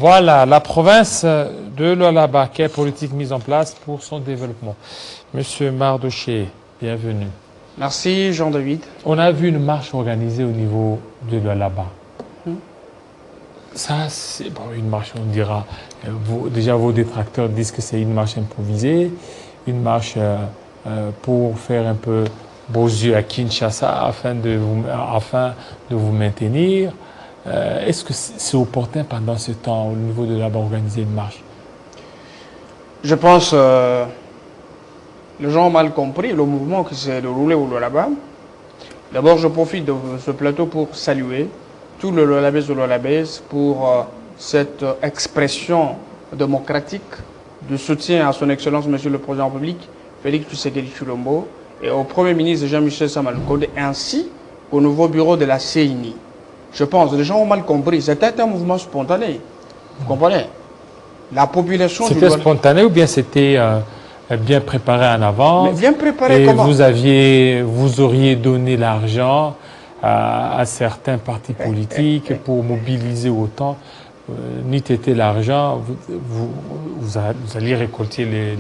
Voilà, la province de Lualaba, quelle politique mise en place pour son développement. Monsieur Mardoché, bienvenue. Merci Jean-David. On a vu une marche organisée au niveau de Lualaba. Ça, c'est bon, une marche, on dira. Déjà, vos détracteurs disent que c'est une marche improvisée, une marche pour faire un peu beaux yeux à Kinshasa afin de vous maintenir. Est-ce que c'est opportun pendant ce temps, au niveau de là-bas, organiser une marche? Je pense les gens ont mal compris le mouvement qui s'est déroulé au Lualaba. D'abord, je profite de ce plateau pour saluer tout le Lualabès ou Lualabès pour cette expression démocratique de soutien à son Excellence, Monsieur le Président de la République, Félix Tshisekedi Tshilombo, et au Premier ministre Jean-Michel Sama Lukonde, ainsi qu'au nouveau bureau de la CENI. Je pense, les gens ont mal compris. C'était un mouvement spontané. Vous comprenez? La population... C'était spontané ou bien c'était bien préparé en avance? Mais bien préparé et comment? vous auriez donné l'argent à certains partis politiques pour mobiliser autant. N'eût été l'argent, vous alliez récolter les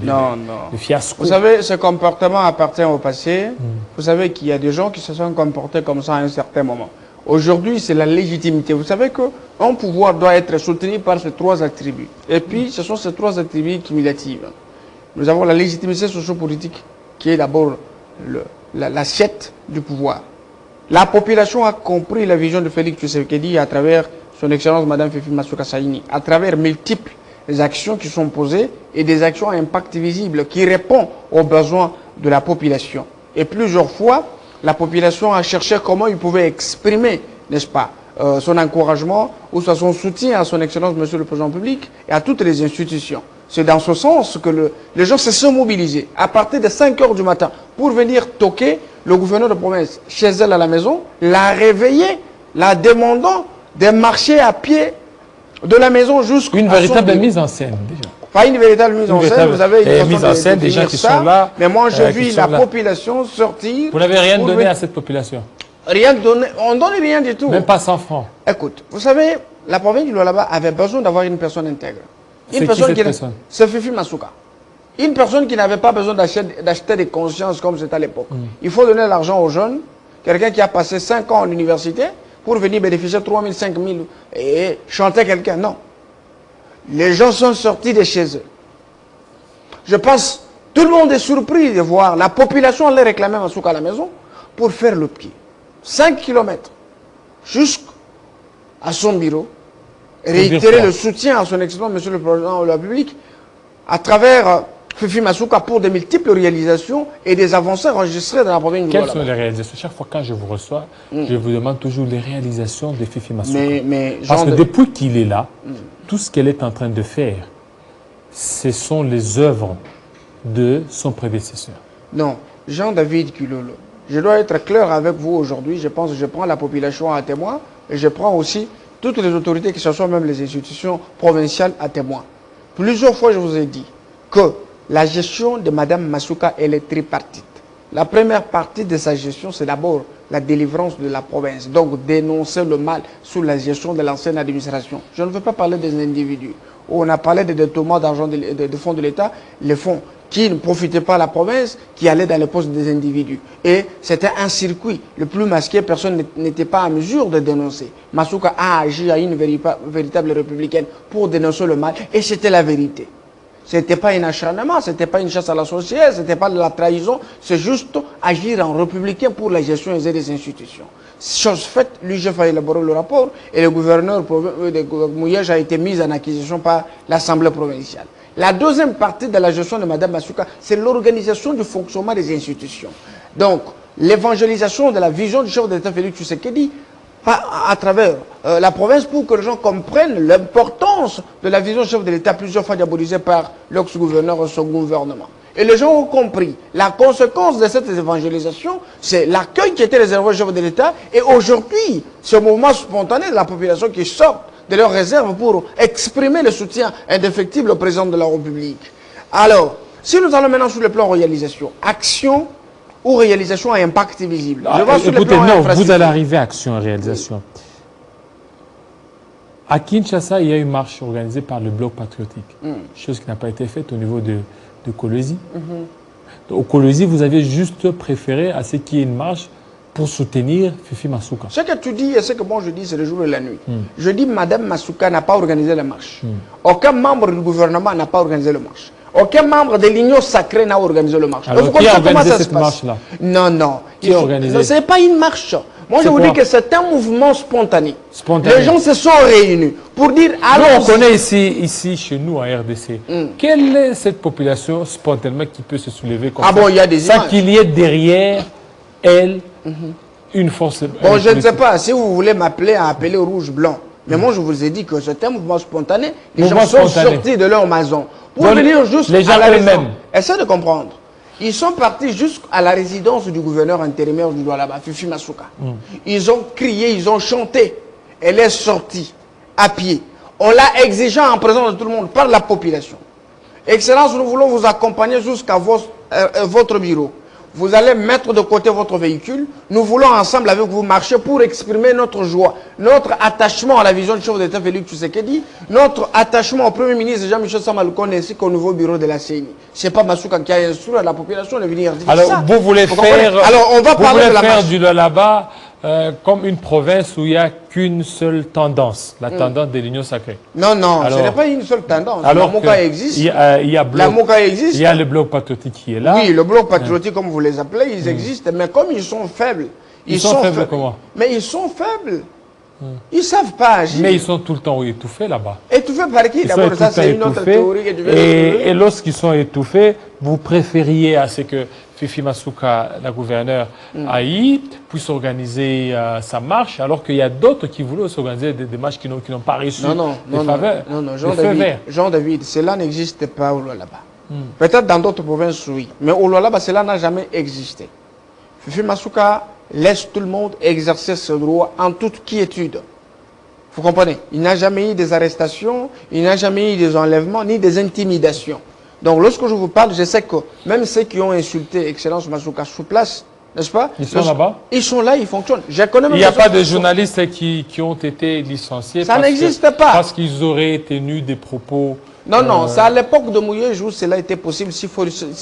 fiascos. Vous savez, ce comportement appartient au passé. Vous savez qu'il y a des gens qui se sont comportés comme ça à un certain moment. Aujourd'hui, c'est la légitimité. Vous savez qu'un pouvoir doit être soutenu par ces trois attributs. Et puis, ce sont ces trois attributs cumulatifs. Nous avons la légitimité sociopolitique, qui est d'abord l'assiette du pouvoir. La population a compris la vision de Félix Tshisekedi à travers son Excellence Madame Fifi Masuka Saini, à travers multiples actions qui sont posées et des actions à impact visible qui répondent aux besoins de la population. Et plusieurs fois, la population a cherché comment il pouvait exprimer, n'est-ce pas, son encouragement ou son soutien à son Excellence Monsieur le Président de la République et à toutes les institutions. C'est dans ce sens que les gens se sont mobilisés à partir de 5 heures du matin pour venir toquer le gouverneur de province chez elle à la maison, la réveiller, la demandant de marcher à pied de la maison jusqu'à une véritable mise en scène, déjà. Pas une véritable mise en scène, vous avez une mise en scène des gens qui sont là. Mais moi, je vis la population sortir. Vous n'avez rien donné à cette population? Rien donné, on ne donne rien du tout. Même pas 100 francs. Écoute, vous savez, la province du Lualaba avait besoin d'avoir une personne intègre. Une personne qui c'est Fifi Masuka. Une personne qui n'avait pas besoin d'acheter des consciences comme c'était à l'époque. Il faut donner l'argent aux jeunes. Quelqu'un qui a passé 5 ans à l'université pour venir bénéficier de 3 000, 5 000 et chanter quelqu'un. Non. Les gens sont sortis de chez eux. Je pense, tout le monde est surpris de voir la population aller réclamer Masuka à la maison pour faire le pied. 5 km jusqu'à son bureau, réitérer le soutien à son Excellence, Monsieur le Président de la République, à travers Fifi Masuka pour de multiples réalisations et des avancées enregistrées dans la province du Lualaba. Quelles sont les réalisations? Chaque fois quand je vous reçois, je vous demande toujours les réalisations de Fifi Masuka. Parce que depuis qu'il est là, tout ce qu'elle est en train de faire, ce sont les œuvres de son prédécesseur. Non, Jean-David Kulolo, je dois être clair avec vous aujourd'hui. Je pense que je prends la population à témoin et je prends aussi toutes les autorités, que ce soit même les institutions provinciales, à témoin. Plusieurs fois, je vous ai dit que la gestion de Mme Masuka, elle est tripartite. La première partie de sa gestion, c'est d'abord la délivrance de la province. Donc, dénoncer le mal sous la gestion de l'ancienne administration. Je ne veux pas parler des individus. On a parlé des détournements d'argent de fonds de l'État, les fonds qui ne profitaient pas à la province, qui allaient dans les postes des individus. Et c'était un circuit le plus masqué, personne n'était pas en mesure de dénoncer. Masuka a agi à une véritable républicaine pour dénoncer le mal, et c'était la vérité. Ce n'était pas un acharnement, ce n'était pas une chasse à la sorcière, ce n'était pas de la trahison, c'est juste agir en républicain pour la gestion des institutions. Chose faite, l'UGF a élaboré le rapport et le gouverneur de Mouyej a été mis en acquisition par l'Assemblée provinciale. La deuxième partie de la gestion de Mme Masuka, c'est l'organisation du fonctionnement des institutions. Donc, l'évangélisation de la vision du chef de l'État Félix Tshisekedi à travers la province pour que les gens comprennent l'importance de la vision du chef de l'État plusieurs fois diabolisée par l'ex-gouverneur et son gouvernement. Et les gens ont compris. La conséquence de cette évangélisation, c'est l'accueil qui était réservé au chef de l'État. Et aujourd'hui, ce mouvement spontané de la population qui sort de leurs réserves pour exprimer le soutien indéfectible au président de la République. Alors, si nous allons maintenant sur le plan réalisation, action ou réalisation à impact visible. Écoutez, non, vous allez arriver à action et réalisation. À Kinshasa, il y a une marche organisée par le Bloc patriotique, chose qui n'a pas été faite au niveau de Kolwezi. Au Kolwezi, vous avez juste préféré à ce qu'il y ait une marche pour soutenir Fifi Masuka. Ce que tu dis et ce que moi je dis, c'est le jour et la nuit. Je dis Madame Masuka n'a pas organisé la marche. Aucun membre du gouvernement n'a pas organisé la marche. Aucun membre de l'Union sacrée n'a organisé la marche. Alors, qui a organisé cette marche-là? Non, non. Qui a organisé? Ce n'est pas une marche. Moi, je vous dis que c'est un mouvement spontané. Spontané. Les gens se sont réunis pour dire... Alors, on connaît ici chez nous, en RDC, quelle est cette population spontanément qui peut se soulever comme ça? Bon, il y a des sans images. qu'il y ait derrière elle une force... Bon, je ne sais pas, si vous voulez m'appeler à appeler rouge-blanc. Mais moi, je vous ai dit que c'est un mouvement spontané. Les gens sont sortis de leur maison pour venir juste les gens à la eux-mêmes. Essayez de comprendre. Ils sont partis jusqu'à la résidence du gouverneur intérimaire du Doualaba, Fifi Masuka. Ils ont crié, ils ont chanté. Elle est sortie à pied. On l'a exigé en présence de tout le monde par la population. Excellence, nous voulons vous accompagner jusqu'à votre bureau. Vous allez mettre de côté votre véhicule. Nous voulons ensemble avec vous marcher pour exprimer notre joie, notre attachement à la vision du chef d'État Félix Tshisekedi, notre attachement au Premier ministre Jean-Michel Samalukonde ainsi qu'au nouveau bureau de la CENI. Ce n'est pas Masuka qui a instruit à la population de venir dire alors, ça. vous voulez faire, alors, on va parler de la marche. du Lualaba comme une province où il n'y a qu'une seule tendance, la tendance de l'Union sacrée. Non, non, alors, ce n'est pas une seule tendance. Alors la MOCA existe. Il y a la MOCA existe. Il y a le bloc patriotique qui est là. Oui, le bloc patriotique, comme vous les appelez, ils existent. Mais comme ils sont faibles. Ils sont faibles comment? Mais ils sont faibles. Ils ne savent pas agir. Mais ils sont tout le temps étouffés là-bas. Étouffés par qui? D'abord, ça c'est une autre théorie que tu veux et lorsqu'ils sont étouffés, vous préfériez à ce que Fifi Masuka, la gouverneure Haï, puisse organiser sa marche, alors qu'il y a d'autres qui voulaient s'organiser des marches qui n'ont pas reçu des faveurs. Non, Jean-David, cela n'existe pas au Lualaba. Peut-être dans d'autres provinces, oui. Mais au Lualaba, cela n'a jamais existé. Fifi Masuka laisse tout le monde exercer ce droit en toute quiétude. Vous comprenez? Il n'a jamais eu des arrestations, il n'a jamais eu des enlèvements, ni des intimidations. Donc lorsque je vous parle, je sais que même ceux qui ont insulté Excellence Masuka sur place, n'est-ce pas? Ils sont là-bas? Ils sont là, ils fonctionnent. Je connais même il n'y a pas de journalistes qui ont été licenciés. Ça n'existe pas. Parce qu'ils auraient tenu des propos... Non, c'est à l'époque de Mouillé où cela était possible.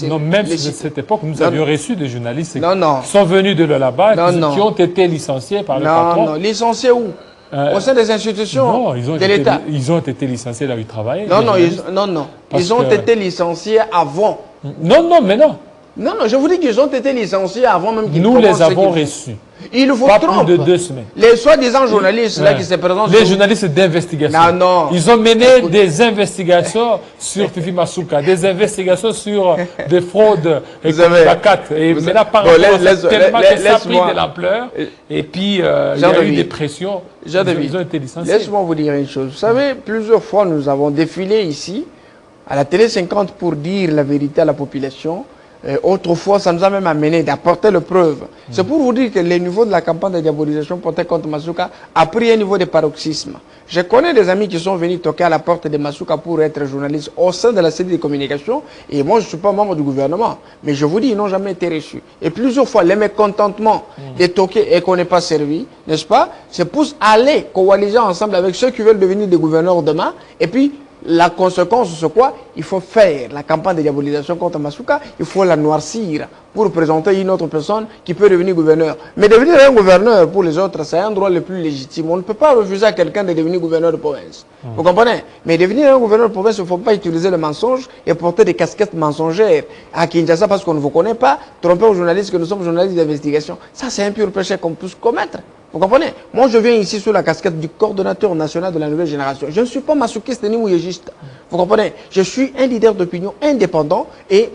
Non, même à cette époque, nous avions reçu des journalistes qui sont venus de là-bas, qui ont été licenciés par le patron. Non, licenciés où? Au sein des institutions de l'État. Ils ont été licenciés là où ils travaillaient. Non. Ils ont été licenciés avant. Non, mais non. Non, je vous dis qu'ils ont été licenciés avant même qu'ils Nous les avons reçus. Il vous trompe. Plus de 2 semaines. Les soi-disant journalistes là qui se présentent... Les journalistes d'investigation. Non. Ils ont mené des investigations sur Fifi Masuka, des investigations sur des fraudes et maintenant, par rapport à ça, tellement que ça a pris de l'ampleur. Et puis, il y a eu des pressions. Ils ont été licenciés. Laisse-moi vous dire une chose. Vous savez, plusieurs fois, nous avons défilé ici, à la télé 50, pour dire la vérité à la population. Autrefois, ça nous a même amené d'apporter les preuves. C'est pour vous dire que le niveau de la campagne de diabolisation portée contre Masuka a pris un niveau de paroxysme. Je connais des amis qui sont venus toquer à la porte de Masuka pour être journalistes au sein de la cellule de communication. Et moi, je ne suis pas membre du gouvernement. Mais je vous dis, ils n'ont jamais été reçus. Et plusieurs fois, les mécontentements de toquer et qu'on n'ait pas servi, n'est-ce pas? C'est pour aller coaliser ensemble avec ceux qui veulent devenir des gouverneurs demain. Et puis, la conséquence, c'est quoi? Il faut faire la campagne de diabolisation contre Masuka, il faut la noircir pour présenter une autre personne qui peut devenir gouverneur. Mais devenir un gouverneur pour les autres, c'est un droit le plus légitime. On ne peut pas refuser à quelqu'un de devenir gouverneur de province. Vous comprenez? Mais devenir un gouverneur de province, il ne faut pas utiliser le mensonge et porter des casquettes mensongères à Kinshasa parce qu'on ne vous connaît pas, tromper aux journalistes que nous sommes journalistes d'investigation. Ça, c'est un pur péché qu'on peut commettre. Vous comprenez? Moi, je viens ici sous la casquette du coordonnateur national de la nouvelle génération. Je ne suis pas masochiste ni mouyégiste. Vous comprenez? Je suis un leader d'opinion indépendant et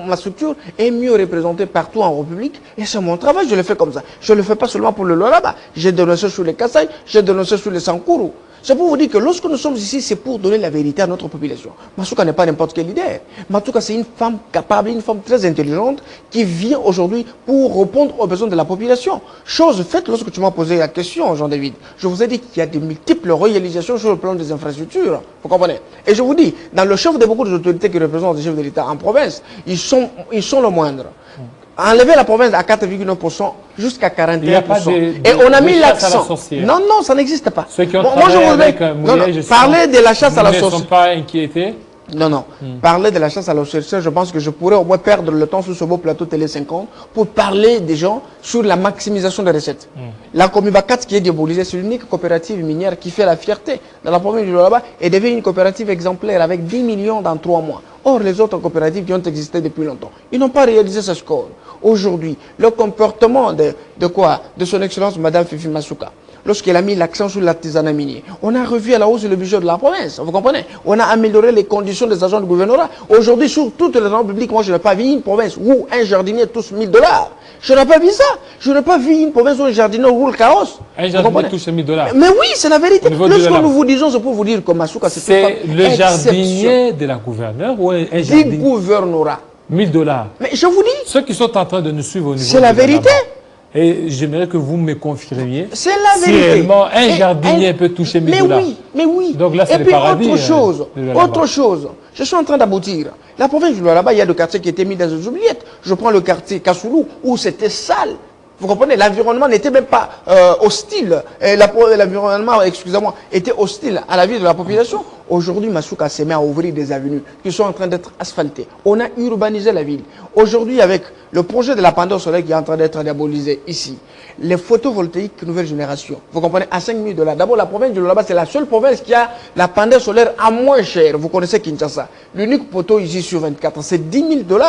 ma structure est mieux représentée partout en République. Et c'est mon travail, je le fais comme ça. Je ne le fais pas seulement pour le Lualaba. J'ai dénoncé sur les Kasaï, j'ai dénoncé sur les Sankourou. C'est pour vous dire que lorsque nous sommes ici, c'est pour donner la vérité à notre population. Masuka n'est pas n'importe quel leader. Masuka, c'est une femme capable, une femme très intelligente qui vient aujourd'hui pour répondre aux besoins de la population. Chose faite lorsque tu m'as posé la question, Jean-David. Je vous ai dit qu'il y a de multiples réalisations sur le plan des infrastructures. Vous comprenez? Et je vous dis, dans le chef de beaucoup des autorités qui représentent les chefs de l'État en province, ils sont le moindre. enlever la province à 4,9% jusqu'à 41%. Il n'y a pas de, et on a mis l'accent. Non, non, ça n'existe pas. Ceux qui ont moi, je avec voudrais parler de la chasse à la sorcière. Ils ne sont pas inquiétés. Non, non. Parler de la chasse à la sorcière, je pense que je pourrais au moins perdre le temps sur ce beau plateau Télé 50 pour parler des gens sur la maximisation des recettes. La Comiba 4 qui est diabolisée, c'est l'unique coopérative minière qui fait la fierté dans la province du Lualaba et devient une coopérative exemplaire avec 10 millions dans 3 mois. Or, les autres coopératives qui ont existé depuis longtemps, ils n'ont pas réalisé ce score. Aujourd'hui, le comportement de son Excellence Madame Fifi Masuka, lorsqu'elle a mis l'accent sur l'artisanat minier, on a revu à la hausse le budget de la province, vous comprenez? On a amélioré les conditions des agents du gouvernorat. Aujourd'hui, sur toutes les rangs publics, moi je n'ai pas vu une province où un jardinier touche 1000 $. Je n'ai pas vu ça. Je n'ai pas vu une province où un jardinier roule carrosse. Un jardinier touche 1000 $. Mais oui, c'est la vérité. Lorsque nous vous disons, c'est pour vous dire que Masuka, c'est le jardinier de la gouverneure ou un jardinier du gouvernorat. 1000 $. Mais je vous dis. Ceux qui sont en train de nous suivre au niveau. C'est la vérité. Et j'aimerais que vous me confirmiez. C'est la vérité. Si réellement un jardinier peut toucher 1000 $. Mais oui. Donc là, c'est le paradis. Autre chose. Je suis en train d'aboutir. La province du Lualaba, il y a des quartiers qui étaient mis dans des oubliettes. Je prends le quartier Kassoulou, où c'était sale. Vous comprenez, l'environnement n'était même pas hostile. L'environnement, excusez-moi, était hostile à la vie de la population. Aujourd'hui, Masuka s'est mis à ouvrir des avenues qui sont en train d'être asphaltées. On a urbanisé la ville. Aujourd'hui, avec le projet de la pendule solaire qui est en train d'être diabolisé ici, les photovoltaïques nouvelle génération, vous comprenez, à 5 000 $. D'abord, la province du Lualaba, c'est la seule province qui a la pendule solaire à moins cher. Vous connaissez Kinshasa. L'unique poteau ici sur 24, c'est 10 000 $.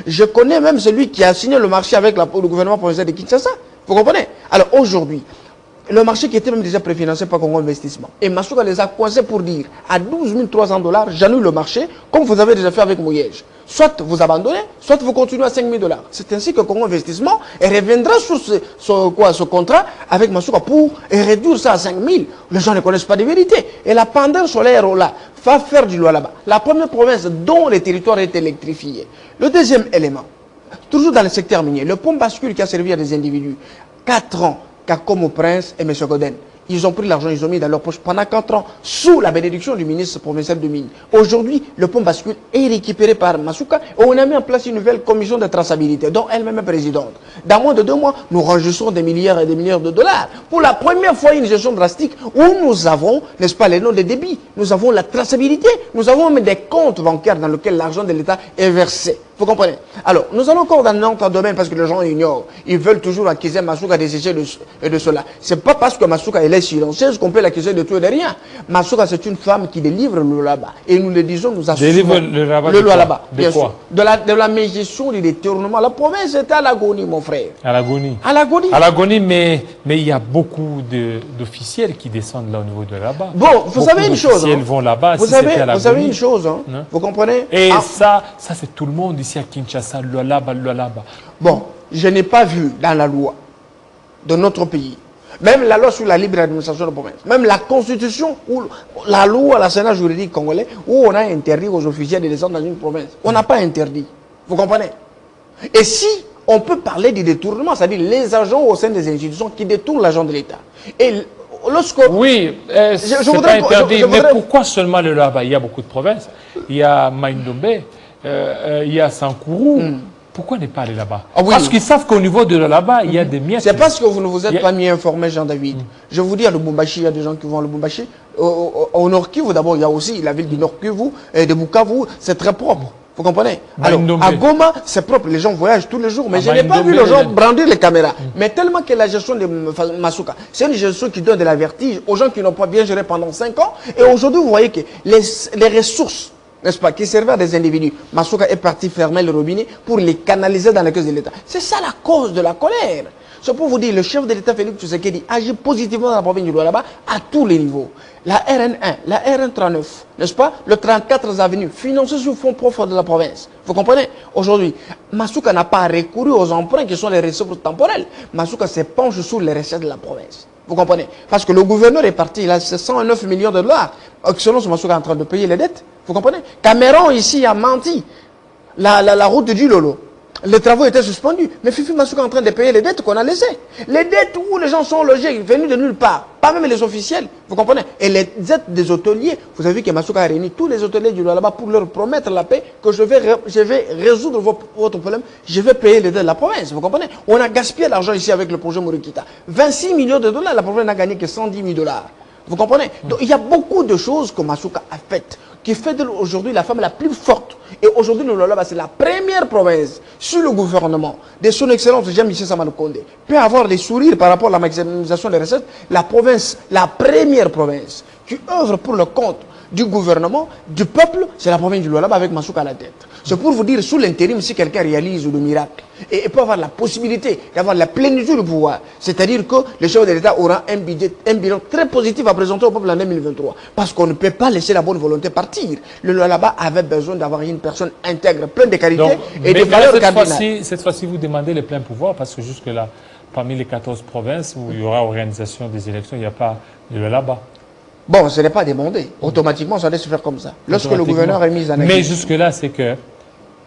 Je connais même celui qui a signé le marché avec le gouvernement provincial de Kinshasa. Vous comprenez? Alors aujourd'hui, le marché qui était même déjà préfinancé par Congo Investissement. Et Masuka les a coincés pour dire à 12 300 $, j'annule le marché, comme vous avez déjà fait avec Mouyej. Soit vous abandonnez, soit vous continuez à 5 000 $. C'est ainsi que Congo Investissement reviendra sur ce contrat avec Masuka pour réduire ça à 5 000. Les gens ne connaissent pas de vérité. Et la pendule solaire là va faire du Lualaba la première province dont le territoire est électrifié. Le deuxième élément, toujours dans le secteur minier, le pont bascule qui a servi à des individus. 4 ans. Comme au Prince et M. Goden. Ils ont pris l'argent, ils ont mis dans leur poche pendant 4 ans, sous la bénédiction du ministre provincial de Mines. Aujourd'hui, le pont bascule est récupéré par Masuka et on a mis en place une nouvelle commission de traçabilité, dont elle-même est présidente. Dans moins de 2 mois, nous enregistrons des milliards et des milliards de dollars. Pour la première fois, une gestion drastique où nous avons, n'est-ce pas, les noms des débits, nous avons la traçabilité, nous avons même des comptes bancaires dans lesquels l'argent de l'État est versé. Vous comprenez? Alors, nous allons encore dans notre domaine parce que les gens ignorent. Ils veulent toujours accuser Masuka de ceci et de cela. Ce n'est pas parce que Masuka est silencieuse qu'on peut l'accuser de tout et de rien. Masuka, c'est une femme qui délivre le Lualaba. Et nous le disons, nous assumons. Délivre le Lualaba. Bien sûr. De la mégestion, du détournement. La province est à l'agonie, mon frère. À l'agonie. À l'agonie. À l'agonie, mais il y a beaucoup d'officiels qui descendent là au niveau de là-bas. Bon, vous savez une chose. Ils vont là-bas. Vous savez une chose. Hein? Vous comprenez? Et ça c'est tout le monde ici à Kinshasa, Lualaba. Bon, je n'ai pas vu dans la loi de notre pays, même la loi sur la libre administration de province, même la constitution, ou la loi, la Sénat juridique congolais, où on a interdit aux officiels de descendre dans une province. On n'a pas interdit. Vous comprenez? Et si on peut parler du détournement, c'est-à-dire les agents au sein des institutions qui détournent l'argent de l'État. Et lorsque... Oui, je voudrais pas interdit, mais pourquoi seulement le Lualaba? Il y a beaucoup de provinces. Il y a Maïndombe, il y a Sankourou. Pourquoi ne pas aller là-bas? Parce qu'ils savent qu'au niveau de là-bas, il y a des miettes. C'est parce que vous ne vous êtes pas mieux informé, Jean-David. Je vous dis, à Lubumbashi, il y a des gens qui vont à Lubumbashi. Au Nord Kivu, d'abord, il y a aussi la ville du Nord Kivu et de Bukavu, c'est très propre. Vous comprenez? Alors, à Goma, c'est propre. Les gens voyagent tous les jours. Mais je n'ai pas vu les gens brandir les caméras. Mais tellement que la gestion de Masuka, c'est une gestion qui donne de la vertige aux gens qui n'ont pas bien géré pendant 5 ans. Et aujourd'hui, vous voyez que les ressources, n'est-ce pas, qui servaient à des individus, Masuka est parti fermer le robinet pour les canaliser dans les caisses de l'État. C'est ça la cause de la colère. C'est pour vous dire, le chef de l'État, Félix Tshisekedi, agit positivement dans la province du Lualaba à tous les niveaux. La RN1, la RN39, n'est-ce pas, le 34 avenue, financé sous fonds propres de la province. Vous comprenez? Aujourd'hui, Masuka n'a pas recouru aux emprunts qui sont les ressources temporelles. Masuka se penche sur les recettes de la province. Vous comprenez? Parce que le gouverneur est parti, il a 109 millions de $. Selon ce Masuka est en train de payer les dettes. Vous comprenez? Cameroun ici a menti. La route du Lolo. Les travaux étaient suspendus. Mais Fifi Masuka est en train de payer les dettes qu'on a laissées. Les dettes où les gens sont logés, venus de nulle part. Pas même les officiels. Vous comprenez? Et les dettes des hôteliers. Vous avez vu que Masuka a réuni tous les hôteliers du Lualaba pour leur promettre la paix, que je vais résoudre votre problème. Je vais payer les dettes de la province. Vous comprenez? On a gaspillé l'argent ici avec le projet Morikita. 26 millions de dollars, la province n'a gagné que 110 000 dollars. Vous comprenez? Donc il y a beaucoup de choses que Masuka a faites qui fait aujourd'hui la femme la plus forte. Et aujourd'hui, le Lualaba, c'est la première province sur le gouvernement de son excellence Jean-Michel Sama Lukonde peut avoir les sourires par rapport à la maximisation des recettes. La province, la première province qui œuvre pour le compte du gouvernement, du peuple, c'est la province du Lualaba avec Masuka à la tête. C'est pour vous dire, sous l'intérim, si quelqu'un réalise le miracle et peut avoir la possibilité d'avoir la plénitude du pouvoir, c'est-à-dire que le chef de l'État aura un bilan très positif à présenter au peuple en 2023. Parce qu'on ne peut pas laisser la bonne volonté partir. Le Lualaba avait besoin d'avoir une personne intègre, pleine de qualités et de valeurs cardinales. Cette fois-ci, vous demandez le plein pouvoir parce que jusque-là, parmi les 14 provinces où il y aura organisation des élections, il n'y a pas le Lualaba. Bon, ce n'est pas demandé. Automatiquement, ça doit se faire comme ça. Lorsque le gouverneur est mis en accusation. Mais jusque-là, c'est que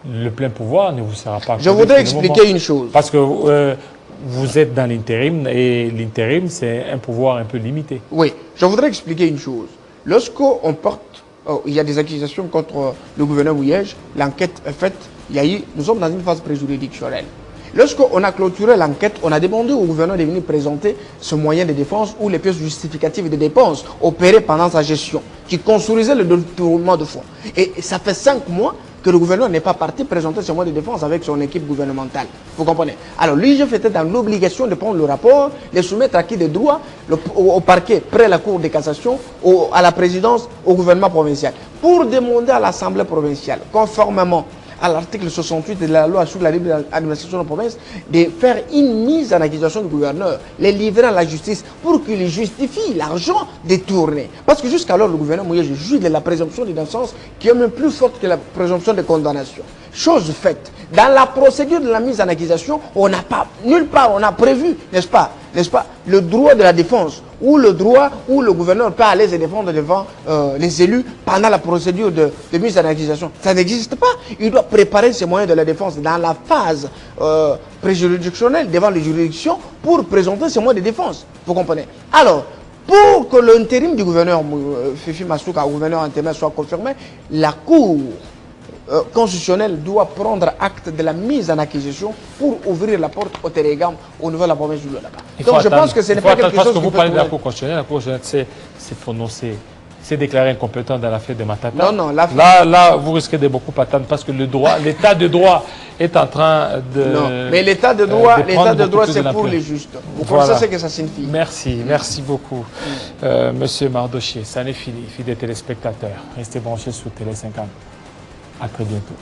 le plein pouvoir ne vous sera pas. Je voudrais expliquer une chose. Parce que vous êtes dans l'intérim et l'intérim, c'est un pouvoir un peu limité. Oui, je voudrais expliquer une chose. Lorsqu'on porte, il y a des accusations contre le gouverneur Mouyej, l'enquête est faite, nous sommes dans une phase préjuridictionnelle. Lorsqu'on a clôturé l'enquête, on a demandé au gouverneur de venir présenter ce moyen de défense ou les pièces justificatives de dépenses opérées pendant sa gestion, qui construisaient le détournement de fonds. Et ça fait 5 mois que le gouverneur n'est pas parti présenter ce moyen de défense avec son équipe gouvernementale. Vous comprenez? Alors l'IGF était dans l'obligation de prendre le rapport, le soumettre à qui de droit, au parquet, près la Cour de cassation, à la présidence, au gouvernement provincial, pour demander à l'Assemblée provinciale, conformément à l'article 68 de la loi sur la libre administration de la province, de faire une mise en accusation du gouverneur, les livrer à la justice pour qu'il justifie l'argent détourné. Parce que jusqu'alors, le gouverneur Mouyej juge de la présomption d'innocence qui est même plus forte que la présomption de condamnation. Chose faite, dans la procédure de la mise en accusation, on n'a pas, nulle part, on a prévu, n'est-ce pas, le droit de la défense, ou le droit où le gouverneur peut aller se défendre devant les élus pendant la procédure de mise en accusation. Ça n'existe pas. Il doit préparer ses moyens de la défense dans la phase préjuridictionnelle devant les juridictions pour présenter ses moyens de défense. Vous comprenez? Alors, pour que l'intérim du gouverneur Fifi Masuka, gouverneur intérimaire, soit confirmé, la Cour constitutionnelle doit prendre acte de la mise en accusation pour ouvrir la porte au Télégam au niveau de la province du Lualaba. Donc je pense que ce n'est pas quelque chose que vous parlez de la Cour constitutionnelle. La Cour constitutionnelle s'est prononcée, s'est déclarée incompétente dans l'affaire de Matata. Non, là, vous risquez de beaucoup attendre parce que l'état de droit est en train de... Non, mais l'état de droit, c'est pour les justes. Vous connaissez ce que ça signifie. Merci beaucoup. Monsieur Mardoché, ça n'est fini, fidèles téléspectateurs. Restez branchés sur Télé 50. À très bientôt.